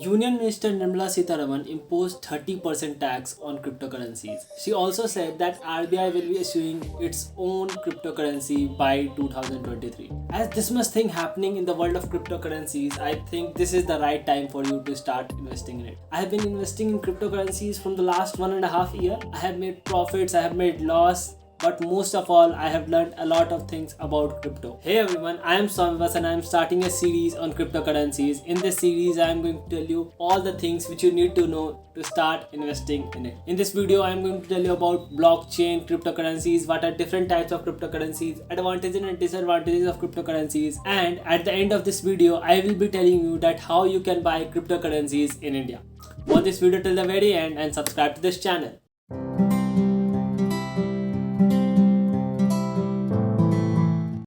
Union Minister Nirmala Sitharaman imposed 30% tax on cryptocurrencies. She also said that RBI will be issuing its own cryptocurrency by 2023. As this much thing happening in the world of cryptocurrencies, I think this is the right time for you to start investing in it. I have been investing in cryptocurrencies from the last 1.5 years. I have made profits, I have made loss, but most of all, I have learned a lot of things about crypto. Hey everyone, I am Saumya and I am starting a series on cryptocurrencies. In this series, I am going to tell you all the things which you need to know to start investing in it. In this video, I am going to tell you about blockchain, cryptocurrencies, what are different types of cryptocurrencies, advantages and disadvantages of cryptocurrencies, and at the end of this video, I will be telling you that how you can buy cryptocurrencies in India. Watch this video till the very end and subscribe to this channel.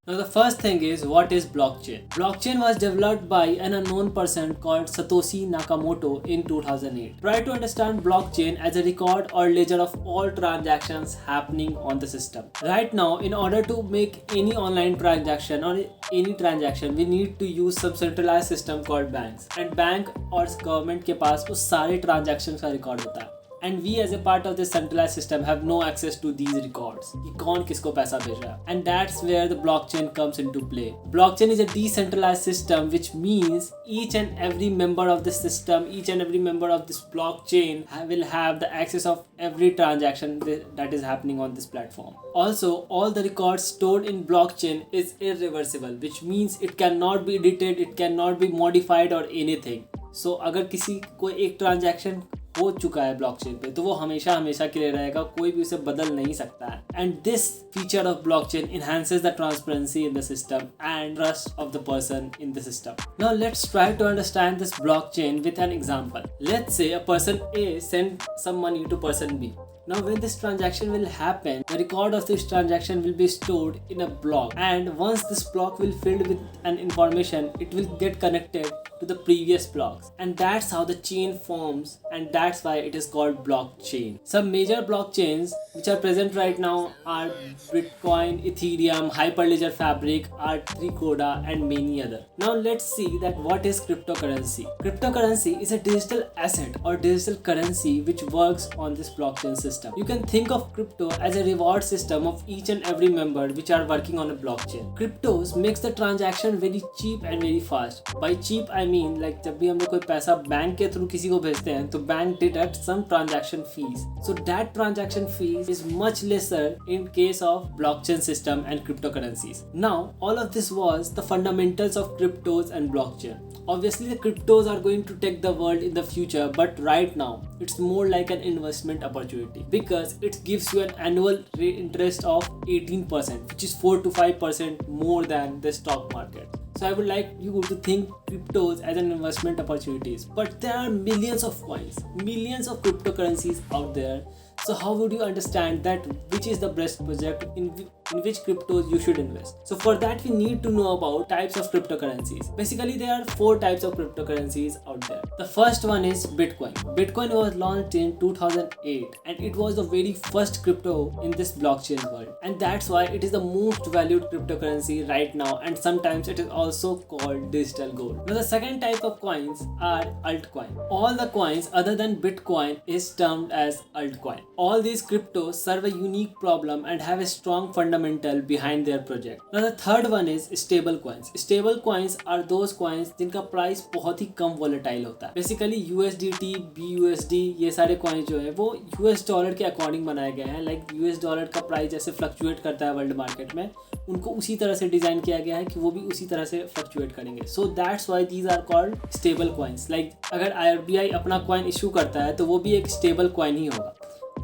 Now the first thing is, what is blockchain? Blockchain was developed by an unknown person called Satoshi Nakamoto in 2008. Try to understand blockchain as a record or ledger of all transactions happening on the system. Right now, in order to make any online transaction or any transaction, we need to use some centralized system called banks. And bank or government के पास उस सारे transactions का record होता है. And we as a part of this centralized system have no access to these records. कि कौन किसको पैसा भेज रहा है. And that's where the blockchain comes into play. Blockchain is a decentralized system, which means each and every member of this system, each and every member of this blockchain will have the access of every transaction that is happening on this platform. Also, all the records stored in blockchain is irreversible, which means it cannot be edited, it cannot be modified or anything. So अगर किसी को एक transaction हो चुका है blockchain पे, तो वो हमेशा हमेशा के लिए रहेगा, कोई भी उसे बदल नहीं सकता है. And this feature of blockchain enhances the transparency in the system and trust of the person in the system. Now let's try to understand this blockchain with an example. Let's say a person A sent some money to person B. Now when this transaction will happen, the record of this transaction will be stored in a block, and once this block will filled with an information, it will get connected to the previous blocks, and that's how the chain forms, and that's why it is called blockchain. Some major blockchains which are present right now are Bitcoin, Ethereum, Hyperledger Fabric, R3 Coda, and many other. Now let's see that what is cryptocurrency. Cryptocurrency is a digital asset or digital currency which works on this blockchain system. You can think of crypto as a reward system of each and every member which are working on a blockchain. Cryptos makes the transaction very cheap and very fast. By cheap I mean like जब भी हम लोग कोई पैसा bank के through किसी को भेजते हैं तो bank deduct some transaction fees. So that transaction fees is much lesser in case of blockchain system and cryptocurrencies. Now all of this was the fundamentals of cryptos and blockchain. Obviously the cryptos are going to take the world in the future, but right now it's more like an investment opportunity because it gives you an annual rate interest of 18%, which is 4 to 5% more than the stock market. So I would like you to think cryptos as an investment opportunities, but there are millions of coins, millions of cryptocurrencies out there. So how would you understand that which is the best project in which cryptos you should invest? So for that we need to know about types of cryptocurrencies. Basically there are 4 types of cryptocurrencies out there. The first one is Bitcoin. Bitcoin was launched in 2008 and it was the very first crypto in this blockchain world, and that's why it is the most valued cryptocurrency right now, and sometimes it is also called digital gold. Now the second type of coins are altcoin. All the coins other than Bitcoin is termed as altcoin. All these cryptos serve a unique problem and have a strong fundamental behind their project. Now the third one is stable coins. Stable coins are those coins जिनका price बहुत ही कम volatile होता है. Basically USDT, BUSD ये सारे coins जो है वो US dollar के अकॉर्डिंग बनाए गए हैं. Like US डॉलर का प्राइस जैसे फ्लक्चुएट करता है वर्ल्ड मार्केट में, उनको उसी तरह से डिजाइन किया गया है कि वो भी उसी तरह से फ्लक्चुएट करेंगे. So that's why these are called stable coins. Like अगर RBI अपना coin issue करता है तो वो भी एक stable coin ही होगा.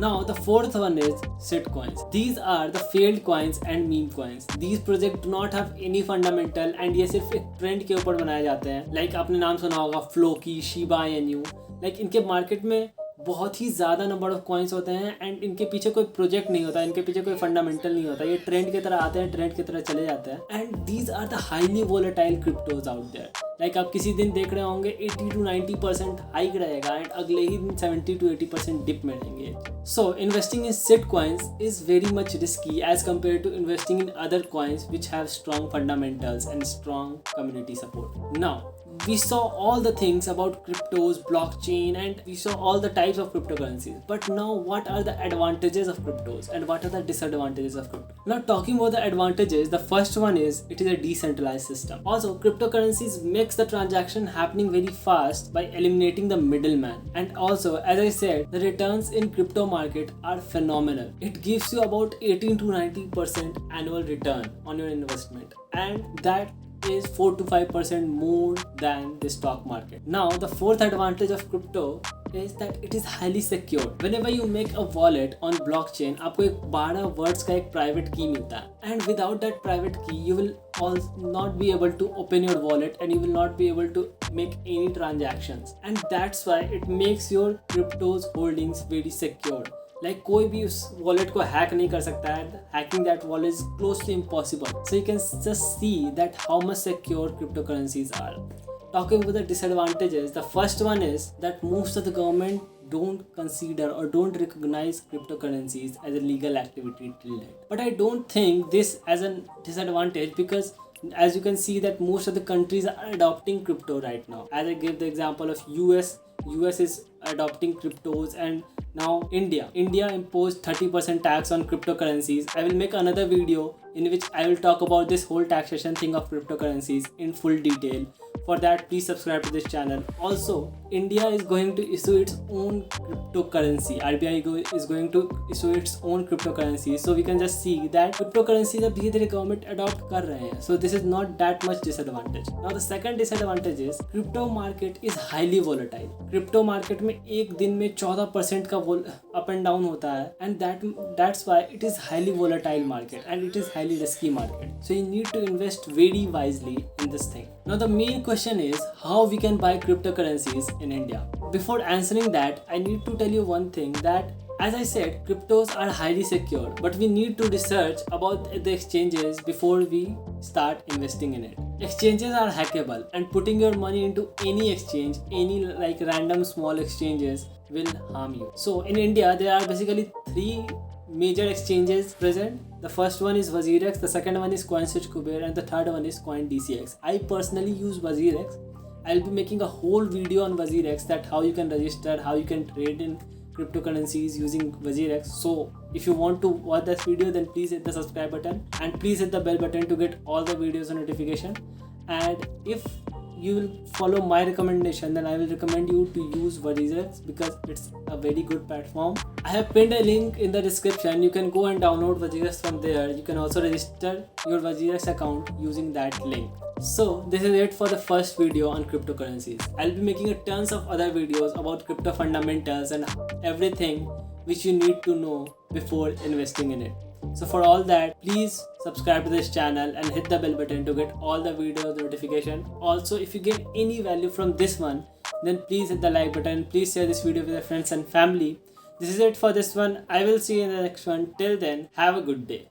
Now the fourth one is shitcoins. These are the failed coins and meme coins. These projects do not have any fundamental and ये सिर्फ एक ट्रेंड के ऊपर बनाए जाते हैं. Like आपने नाम सुना होगा Floki, Shiba Inu. Like इनके मार्केट में बहुत ही ज़्यादा नंबर ऑफ कॉइन्स होते हैं एंड इनके पीछे कोई प्रोजेक्ट नहीं होता, इनके पीछे कोई फंडामेंटल नहीं होता. ये ट्रेंड की तरह आते हैं, ट्रेंड की तरह चले जाते हैं. And these are the highly volatile cryptos out there. Like आप किसी दिन देख रहे होंगे 80 to 90% हाइक रहेगा एंड अगले ही दिन 70 to 80% डिप में रहेंगे. So investing in shit coins is very much risky as compare to investing in other coins which have strong fundamentals and strong community support. Now we saw all the things about cryptos, blockchain, and we saw all the types of cryptocurrencies. But now what are the advantages of cryptos and what are the disadvantages of crypto? Now talking about the advantages, the first one is it is a decentralized system. Also, cryptocurrencies makes the transaction happening very fast by eliminating the middleman. And also, as I said, the returns in crypto market are phenomenal. It gives you about 18 to 90% annual return on your investment, and that is 4 to 5% more than the stock market. Now the fourth advantage of crypto is that it is highly secure. Whenever you make a wallet on blockchain, आपको एक 12 words का एक private key मिलता है, and without that private key you will not be able to open your wallet and you will not be able to make any transactions, and that's why it makes your cryptos holdings very secure. Like कोई भी उस wallet को hack नहीं कर सकता है. Hacking that wallet is close to impossible. So you can just see that how much secure cryptocurrencies are. Talking about the disadvantages, the first one is that most of the government don't consider or don't recognize cryptocurrencies as a legal activity till date. But I don't think this as a disadvantage, because as you can see that most of the countries are adopting crypto right now. As I gave the example of US is adopting cryptos, and now India imposed 30% tax on cryptocurrencies. I will make another video in which I will talk about this whole taxation thing of cryptocurrencies in full detail. For that, please subscribe to this channel. Also, India is going to issue its own cryptocurrency. RBI is going to issue its own cryptocurrency. So we can just see that cryptocurrency the धीरे धीरे government adopt कर रहे हैं. So this is not that much disadvantage. Now the second disadvantage is crypto market is highly volatile. Crypto market में एक दिन में 14% का up and down होता है, and that's why it is highly volatile market and it is highly risky market. So you need to invest very wisely in this thing. Now the main question is how we can buy cryptocurrencies in India. Before answering that, I need to tell you one thing, that as I said, cryptos are highly secure, but we need to research about the exchanges before we start investing in it. Exchanges are hackable, and putting your money into any exchange, any like random small exchanges, will harm you. So in India, there are basically 3 major exchanges present. The first one is Wazirx, the second one is Coinswitch, and the third one is CoinDCX. I personally use Wazirx. I'll be making a whole video on Wazirx, that how you can register, how you can trade in cryptocurrencies using Wazirx. So if you want to watch this video, then please hit the subscribe button and please hit the bell button to get all the videos on notification. And if you will follow my recommendation, then I will recommend you to use Wazirx because it's a very good platform. I have pinned a link in the description. You can go and download Wazirx from there. You can also register your Wazirx account using that link. So this is it for the first video on cryptocurrencies. I'll be making tons of other videos about crypto fundamentals and everything which you need to know before investing in it. So for all that, please subscribe to this channel and hit the bell button to get all the videos notification. Also, if you get any value from this one, then please hit the like button. Please share this video with your friends and family. This is it for this one. I will see you in the next one. Till then, have a good day.